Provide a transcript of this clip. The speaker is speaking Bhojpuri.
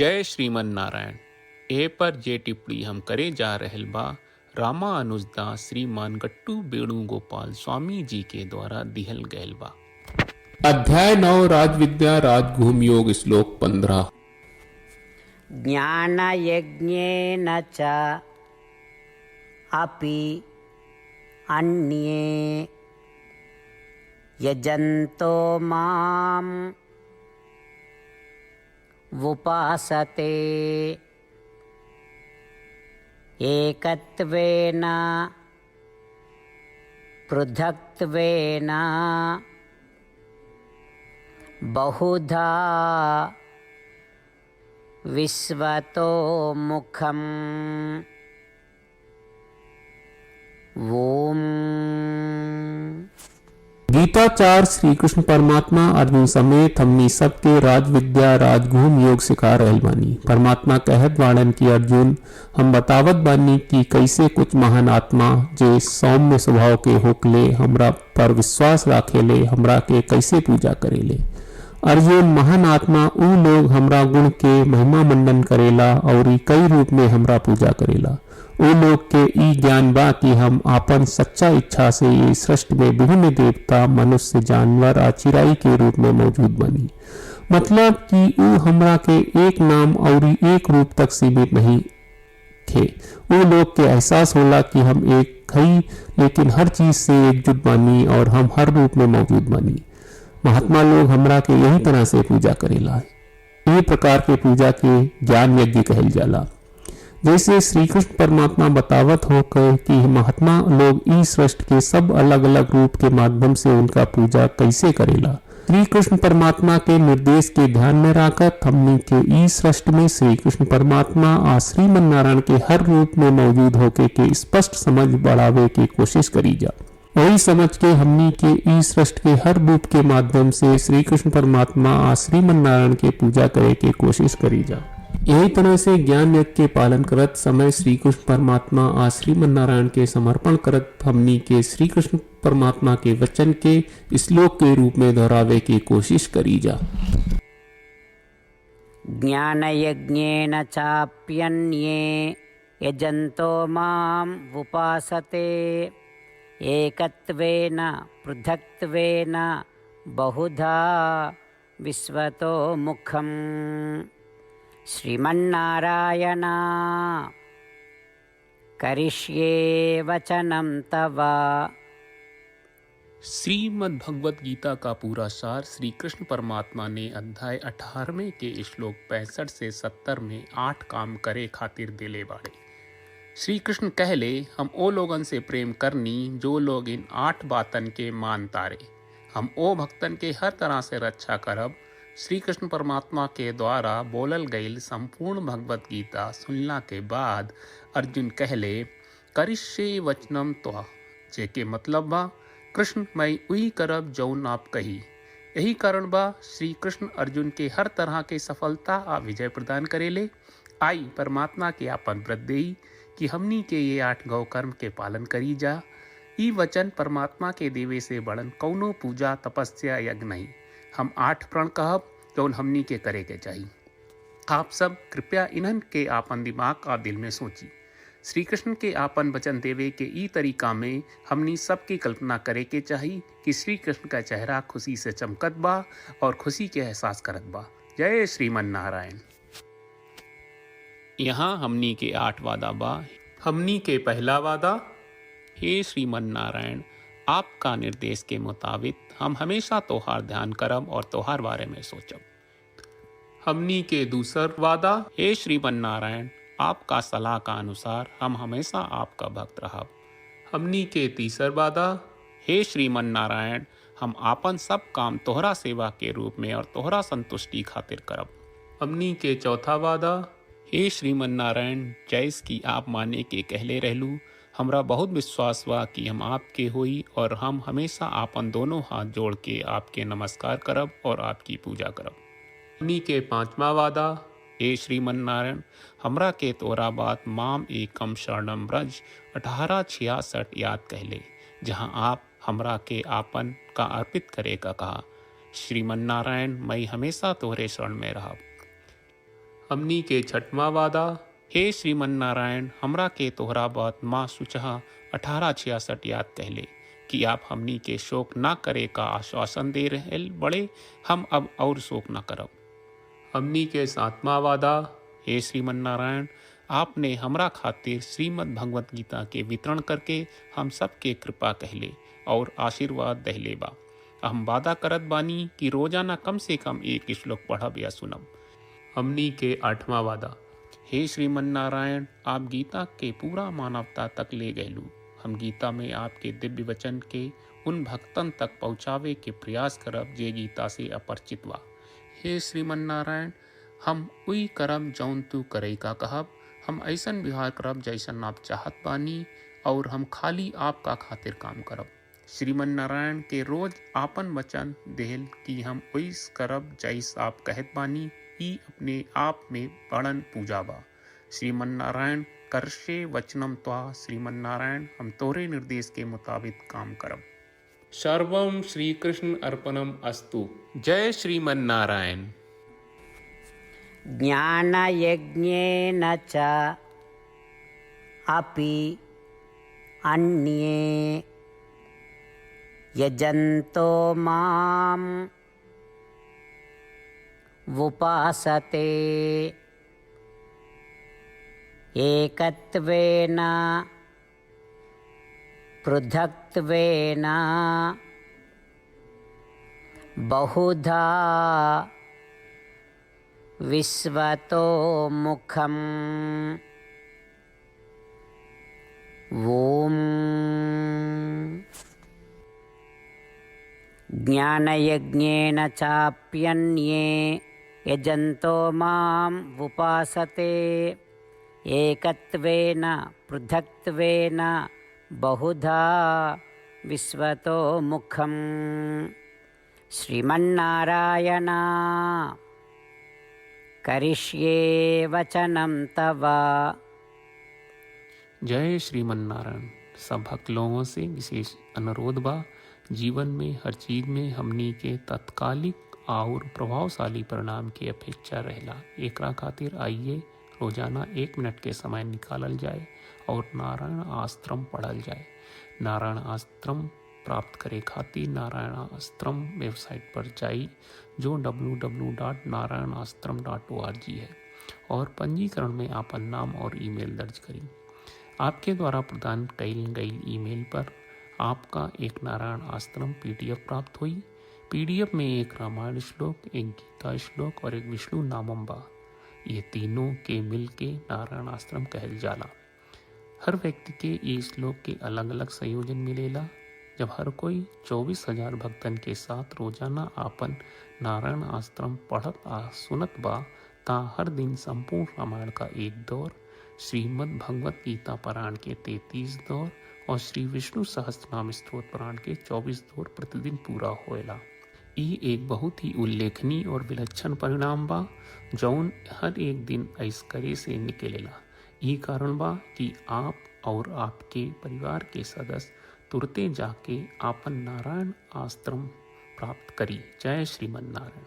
जय श्रीमन नारायण। ए पर जे टिप्पणी हम करे जा रहल बा रामा अनुजदास श्रीमान गट्टू वेणुगोपाल स्वामी जी के द्वारा दिहल गयल बा। अध्याय 9 राजविद्या राजगुह्य योग श्लोक 15। ज्ञानयज्ञेन च अपि अन्ये यजन्तो माम् उपासते एकत्वेन पृथक्त्वेन बहुधा विश्वतो मुखम्। ओम। गीताचार्य श्री कृष्ण परमात्मा अर्जुन समेत हमनी सबके राजविद्या राजगुह्य योग सिखा रहल बानी। परमात्मा कहत वाणन की अर्जुन हम बतावत बानी कि कैसे कुछ महान आत्मा जे सौम्य स्वभाव के होकले हमरा पर विश्वास राखेले हमरा के कैसे पूजा करेले। अर्जुन महान आत्मा ऊ लोग हमरा गुण के महिमा मंडन करेला और कई रूप में हमरा पूजा करेला। ऊ लोग के ई ज्ञान बा कि हम आपन सच्चा इच्छा से ये सृष्टि में विभिन्न देवता मनुष्य जानवर आ चिराई के रूप में मौजूद बनी। मतलब कि ऊ हमरा के एक नाम और एक रूप तक सीमित नहीं थे। ऊ लोग के एहसास होला कि हम एक हई लेकिन हर चीज से एकजुट बनी और हम हर रूप में मौजूद बनी। महात्मा लोग हमरा के यही तरह से पूजा करेला। ये प्रकार के पूजा के ज्ञान यज्ञ कहल जाला। जैसे श्री कृष्ण परमात्मा बतावत हो कि महात्मा लोग ई सृष्टि के सब अलग अलग रूप के माध्यम से उनका पूजा कैसे करेला। श्री कृष्ण परमात्मा के निर्देश के ध्यान में रखकर हमनी के ई सृष्टि में श्री कृष्ण परमात्मा आ श्रीमन नारायण के हर रूप में मौजूद होके के स्पष्ट समझ बढ़ावे की कोशिश करी जा। वही समझ के हमनी के ई सृष्टि के हर रूप के माध्यम से श्री कृष्ण परमात्मा आ श्रीमन नारायण के पूजा करे के कोशिश करी जा। यही तरह से ज्ञान यज्ञ के पालन करत समय श्री कृष्ण परमात्मा आ श्रीमन नारायण के समर्पण करत हमनी के श्री कृष्ण परमात्मा के वचन के श्लोक के रूप में दोहरावे की कोशिश करी जा। ज्ञानयज्ञेन चाप्यन्ये यजन्तो माम् उपासते एकत्वेन पृथक्त्वेन बहुधा विश्वतो मुखम्। श्रीमन्नारायण करिष्ये वचनं तव। श्रीमद् भगवत गीता का पूरा सार श्री कृष्ण परमात्मा ने अध्याय 18वें के श्लोक 65 से 70 में 8 काम करे खातिर दिले बाड़े। श्री कृष्ण कहले हम ओ लोगन से प्रेम करनी जो लोग इन 8 बातन के मान तारे। हम ओ भक्तन के हर तरह से रक्षा करब। श्री कृष्ण परमात्मा के द्वारा बोलल गईल संपूर्ण भगवत गीता सुनला के बाद अर्जुन कहले करिष्ये वचनम त्वा, जेके मतलब बा कृष्ण मैं वही करब जौन आप कही। यही कारण बा श्री कृष्ण अर्जुन के हर तरह के सफलता आ विजय प्रदान करेले। आई परमात्मा के आपन व्रत देई कि हमनी के ये 8 गौ कर्म के पालन करी जा। ई वचन परमात्मा के देवे से बड़न कौनो पूजा तपस्या यज्ञ नहीं। हम 8 प्रण कहब जौन हमनी के करे के चाहिए। आप सब कृपया इन्हन के आपन दिमाग और दिल में सोची। श्री कृष्ण के आपन वचन देवे के ई तरीका में हमनी सबकी कल्पना करे के चाहिए कि श्री कृष्ण का चेहरा खुशी से चमकत बा और खुशी के एहसास करत बा। जय श्रीमन नारायण। यहाँ हमनी के 8 वादा बा। हमनी के पहला वादा, हे श्रीमन नारायण आपका निर्देश के मुताबिक हम हमेशा तोहार ध्यान करब और तोहार बारे में सोचब। हमनी के दूसर वादा, हे श्रीमन नारायण आपका सलाह का अनुसार हम हमेशा आपका भक्त रहब। हमनी के तीसर वादा, हे श्रीमन नारायण हम आपन सब काम तोहरा सेवा के रूप में और तोहरा संतुष्टि खातिर करब। हमनी के चौथा वादा, हे श्रीमन नारायण जैस की आप माने के कहले रहलू हमरा बहुत विश्वास बा कि हम आपके होई और हम हमेशा आपन दोनों हाथ जोड़ के आपके नमस्कार करब और आपकी पूजा करब। हमनी के पांचवा वादा, हे श्रीमन नारायण हमरा के तोरा बात माम एकम शरणम ब्रज 1866 याद कहले, जहाँ आप हमरा के आपन का अर्पित करे का कहा। श्रीमन नारायण मैं हमेशा तोहरे शरण में रहब। हमनी के छठवां वादा। हे श्रीमन नारायण, हमरा के तोहरा बात माँ सुचहा 1866 याद कहले कि आप हमनी के शोक ना करे का आश्वासन दे रहे बड़े, हम अब और शोक ना करब। हमनी के 7वां वादा। हे श्रीमन नारायण, आपने हमरा खातिर श्रीमद् भगवत गीता के वितरण करके हम सबके कृपा कहले और आशीर्वाद दहले बा। हम वादा करत बानी कि रोजाना कम से कम एक श्लोक पढ़ब या सुनब। हमनी के 8वां वादा। हे श्रीमन नारायण, आप गीता के पूरा मानवता तक ले गयलू। हम गीता में आपके दिव्य वचन के उन भक्तन तक पहुँचावे के प्रयास करब जे गीता से अपरिचित बा। हे श्रीमन नारायण, हम उई करब जौन तू करे का कहब। हम ऐसन व्यवहार करब जैसन आप चाहत बानी और हम खाली आपका खातिर काम करब। श्रीमन नारायण के रोज आपन वचन देहल कि हम ओइस करब जैस आप कहत बानी, ई अपने आप में बड़न पूजा बा। श्रीमन नारायण, करशे वचनम त्वा। श्रीमन नारायण, हम तोरे निर्देश के मुताबिक काम करब। सर्वम श्री कृष्ण अर्पणम अस्तु। जय श्रीमन नारायण। ज्ञानयज्ञेन च अपि अन्ये यजन्तो माम् उपासते एकत्वेन पृथक्त्वेन बहुधा विश्वतो मुखम्। ॐ ज्ञानयज्ञेन चाप्यन्ये यजन्तो माम् उपासते एकत्वेन पृथक्त्वेन बहुधा विश्वतो मुखम्। श्रीमन्नारायण, करिष्ये वचनं तव। जय श्रीमन नारायण। सब भक्त लोगों से विशेष अनुरोध बा, जीवन में हर चीज में हमनी के तत्कालिक और प्रभावशाली परिणाम की अपेक्षा रहला। एकरा खातिर आइए रोजाना 1 मिनट के समय निकालल जाए और नारायण आश्रम पढ़ल जाए। नारायण आश्रम प्राप्त करे खातिर नारायण आश्रम वेबसाइट पर जाई, जो www.narayanaashram.org है, और पंजीकरण में आपन नाम और ईमेल दर्ज करी। आपके द्वारा प्रदान कईल गई ईमेल पर आपका एक नारायण आश्रम PDF प्राप्त हुई। PDF में एक रामायण श्लोक, एक गीता श्लोक और एक विष्णु नामम बा। ये तीनों के मिल के नारायण आश्रम कहल जाला। हर व्यक्ति के ये श्लोक के अलग अलग संयोजन मिलेला। जब हर कोई 24,000 भक्तन के साथ रोजाना आपन नारायण आश्रम पढ़त आ सुनत बा, ता हर दिन संपूर्ण रामायण का 1 दौर, श्रीमद् भगवत गीता पारायण के 33 दौर और श्री विष्णु सहस्त्रनाम स्तोत्र पारायण के 24 दौर प्रतिदिन पूरा होएला। ई एक बहुत ही उल्लेखनीय और विलक्षण परिणाम बा, जौन हर एक दिन ऐसकरे से निकलेला। ई कारण बा कि आप और आपके परिवार के सदस्य तुरते जाके आपन नारायण आश्रम प्राप्त करी। जय श्रीमन नारायण।